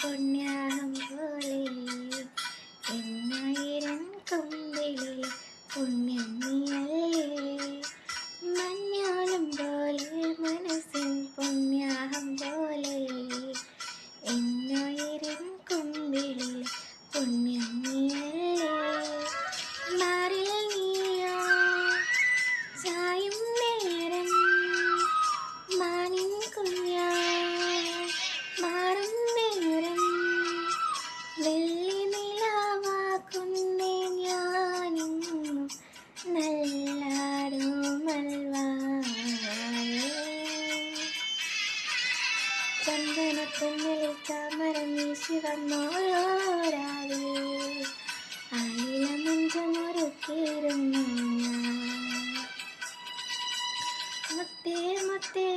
പൊന്നാഹം പോലെ എന്നായിരം കൊമ്പിലെ പുണ്യം നീയല്ലേ മഞ്ഞോളം പോലെ മനസ്സിൻ പൊന്നാഹം പോലെ എന്നായിരം കൊമ്പിലെ പുണ്യം നീയല്ലേ മാറിൽ നീയോ ചായും നേരം മാനിൻ കുഞ്ഞാ മാറും നേരം വെള്ളി നിലാവാക്കുന്നേ ഞാനും നല്ലാടോ മൽവായേ ചന്ദനത്തുമ്മിൽ താമരം വീശി വന്നോരാവേ ആയില മഞ്ചമൊരുക്കിയിരുന്നു ഞാൻ മുത്തേ മുത്തേ